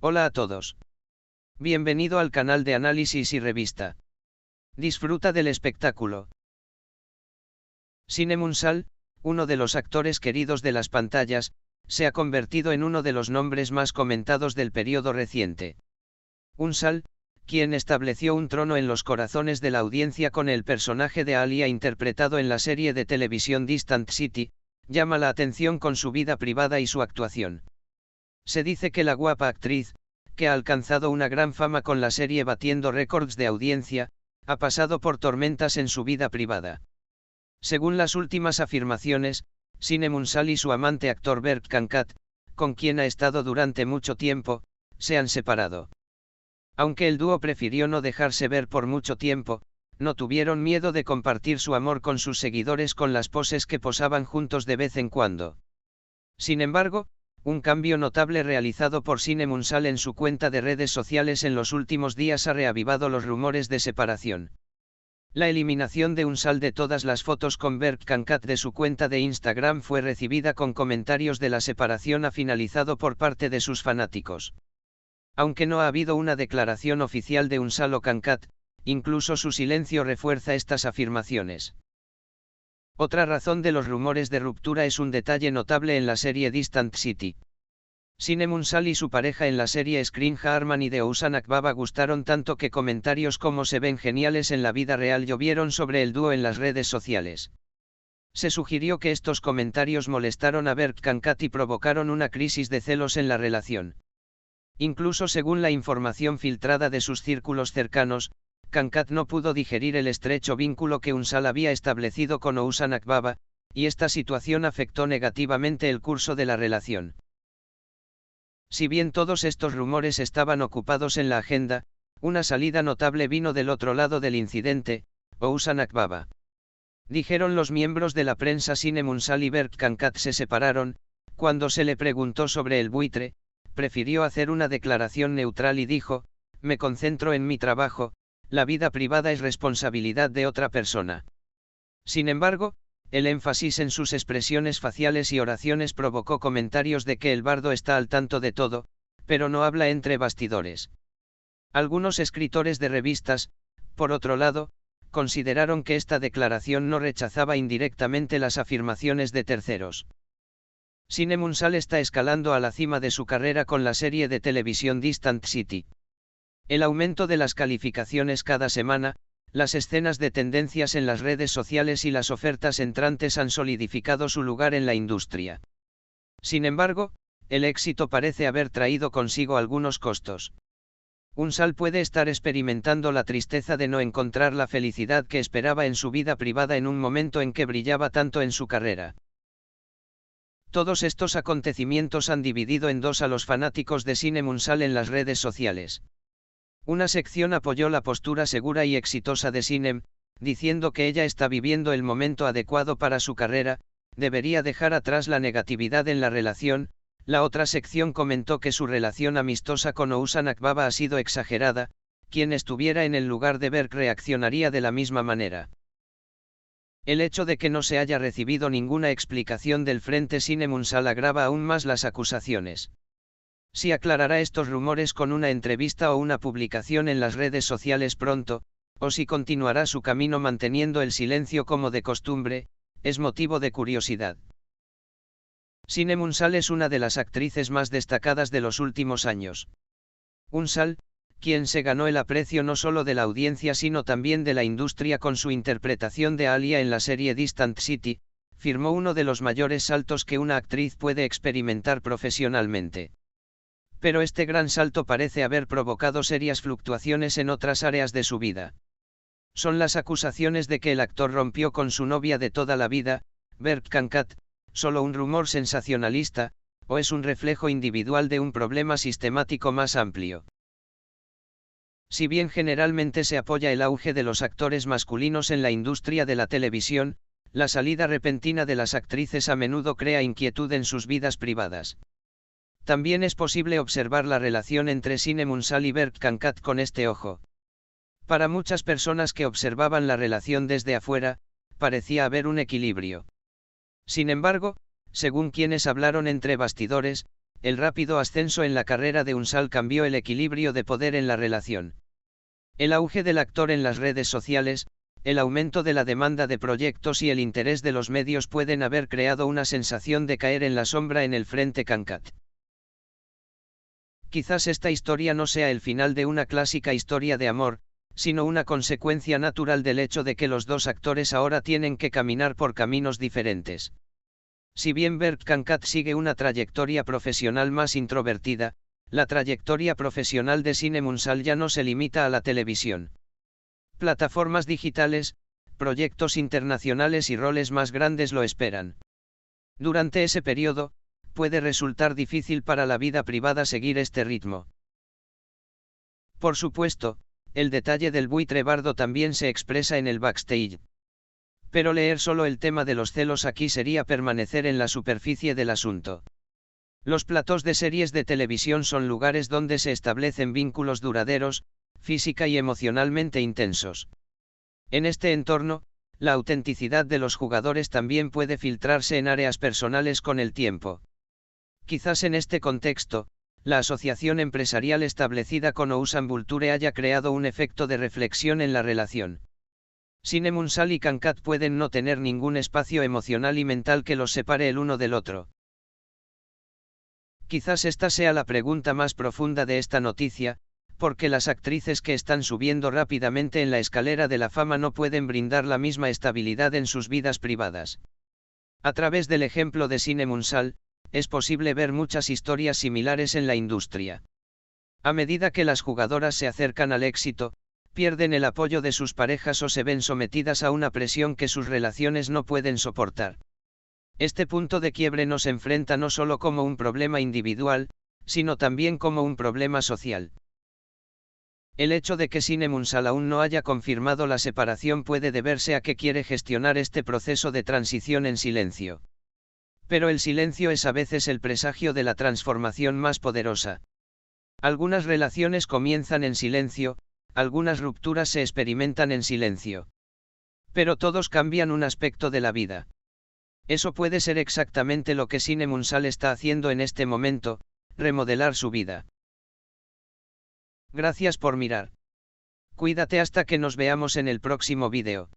Hola a todos. Bienvenido al canal de análisis y revista. Disfruta del espectáculo. Sinem Unsal, uno de los actores queridos de las pantallas, se ha convertido en uno de los nombres más comentados del periodo reciente. Unsal, quien estableció un trono en los corazones de la audiencia con el personaje de Alia interpretado en la serie de televisión Distant City, llama la atención con su vida privada y su actuación. Se dice que la guapa actriz, que ha alcanzado una gran fama con la serie batiendo récords de audiencia, ha pasado por tormentas en su vida privada. Según las últimas afirmaciones, Sinem Unsal y su amante actor Berk Kankat, con quien ha estado durante mucho tiempo, se han separado. Aunque el dúo prefirió no dejarse ver por mucho tiempo, no tuvieron miedo de compartir su amor con sus seguidores con las poses que posaban juntos de vez en cuando. Sin embargo, un cambio notable realizado por Sinem Unsal en su cuenta de redes sociales en los últimos días ha reavivado los rumores de separación. La eliminación de Unsal de todas las fotos con Berk Kankat de su cuenta de Instagram fue recibida con comentarios de la separación ha finalizado por parte de sus fanáticos. Aunque no ha habido una declaración oficial de Unsal o Kankat, incluso su silencio refuerza estas afirmaciones. Otra razón de los rumores de ruptura es un detalle notable en la serie Distant City. Sinem Unsal y su pareja en la serie Screen Harman y de Oushan Akbaba gustaron tanto que comentarios como se ven geniales en la vida real llovieron sobre el dúo en las redes sociales. Se sugirió que estos comentarios molestaron a Berk Kankat y provocaron una crisis de celos en la relación. Incluso según la información filtrada de sus círculos cercanos, Kankat no pudo digerir el estrecho vínculo que Unsal había establecido con Oushan Akbaba, y esta situación afectó negativamente el curso de la relación. Si bien todos estos rumores estaban ocupados en la agenda, una salida notable vino del otro lado del incidente, Oushan Akbaba. Dijeron los miembros de la prensa Sinem Unsal y Berk Kankat se separaron, cuando se le preguntó sobre el buitre, prefirió hacer una declaración neutral y dijo, me concentro en mi trabajo, la vida privada es responsabilidad de otra persona. Sin embargo, el énfasis en sus expresiones faciales y oraciones provocó comentarios de que el bardo está al tanto de todo, pero no habla entre bastidores. Algunos escritores de revistas, por otro lado, consideraron que esta declaración no rechazaba indirectamente las afirmaciones de terceros. Sinem Unsal está escalando a la cima de su carrera con la serie de televisión Distant City. El aumento de las calificaciones cada semana, las escenas de tendencias en las redes sociales y las ofertas entrantes han solidificado su lugar en la industria. Sin embargo, el éxito parece haber traído consigo algunos costos. Unsal puede estar experimentando la tristeza de no encontrar la felicidad que esperaba en su vida privada en un momento en que brillaba tanto en su carrera. Todos estos acontecimientos han dividido en dos a los fanáticos de Sinem Unsal en las redes sociales. Una sección apoyó la postura segura y exitosa de Sinem, diciendo que ella está viviendo el momento adecuado para su carrera, debería dejar atrás la negatividad en la relación. La otra sección comentó que su relación amistosa con Oushan Akbaba ha sido exagerada, quien estuviera en el lugar de Berk reaccionaría de la misma manera. El hecho de que no se haya recibido ninguna explicación del frente Sinem Unsal agrava aún más las acusaciones. Si aclarará estos rumores con una entrevista o una publicación en las redes sociales pronto, o si continuará su camino manteniendo el silencio como de costumbre, es motivo de curiosidad. Sinem Unsal es una de las actrices más destacadas de los últimos años. Unsal, quien se ganó el aprecio no solo de la audiencia sino también de la industria con su interpretación de Alia en la serie Distant City, firmó uno de los mayores saltos que una actriz puede experimentar profesionalmente. Pero este gran salto parece haber provocado serias fluctuaciones en otras áreas de su vida. Son las acusaciones de que el actor rompió con su novia de toda la vida, Berk Kankat, solo un rumor sensacionalista, o es un reflejo individual de un problema sistemático más amplio. Si bien generalmente se apoya el auge de los actores masculinos en la industria de la televisión, la salida repentina de las actrices a menudo crea inquietud en sus vidas privadas. También es posible observar la relación entre Sinem Unsal y Berk Kankat con este ojo. Para muchas personas que observaban la relación desde afuera, parecía haber un equilibrio. Sin embargo, según quienes hablaron entre bastidores, el rápido ascenso en la carrera de Unsal cambió el equilibrio de poder en la relación. El auge del actor en las redes sociales, el aumento de la demanda de proyectos y el interés de los medios pueden haber creado una sensación de caer en la sombra en el frente Kankat. Quizás esta historia no sea el final de una clásica historia de amor, sino una consecuencia natural del hecho de que los dos actores ahora tienen que caminar por caminos diferentes. Si bien Bert Kankat sigue una trayectoria profesional más introvertida, la trayectoria profesional de Sinem Unsal ya no se limita a la televisión. Plataformas digitales, proyectos internacionales y roles más grandes lo esperan. Durante ese periodo, puede resultar difícil para la vida privada seguir este ritmo. Por supuesto, el detalle del buitre bardo también se expresa en el backstage. Pero leer solo el tema de los celos aquí sería permanecer en la superficie del asunto. Los platós de series de televisión son lugares donde se establecen vínculos duraderos, física y emocionalmente intensos. En este entorno, la autenticidad de los jugadores también puede filtrarse en áreas personales con el tiempo. Quizás en este contexto, la asociación empresarial establecida con Ousam Vulture haya creado un efecto de reflexión en la relación. Sinem Unsal y Kankat pueden no tener ningún espacio emocional y mental que los separe el uno del otro. Quizás esta sea la pregunta más profunda de esta noticia, porque las actrices que están subiendo rápidamente en la escalera de la fama no pueden brindar la misma estabilidad en sus vidas privadas. A través del ejemplo de Sinem Unsal, es posible ver muchas historias similares en la industria. A medida que las jugadoras se acercan al éxito, pierden el apoyo de sus parejas o se ven sometidas a una presión que sus relaciones no pueden soportar. Este punto de quiebre nos enfrenta no solo como un problema individual, sino también como un problema social. El hecho de que Sinem Unsal aún no haya confirmado la separación puede deberse a que quiere gestionar este proceso de transición en silencio. Pero el silencio es a veces el presagio de la transformación más poderosa. Algunas relaciones comienzan en silencio, algunas rupturas se experimentan en silencio. Pero todos cambian un aspecto de la vida. Eso puede ser exactamente lo que Sinem Unsal está haciendo en este momento, remodelar su vida. Gracias por mirar. Cuídate hasta que nos veamos en el próximo vídeo.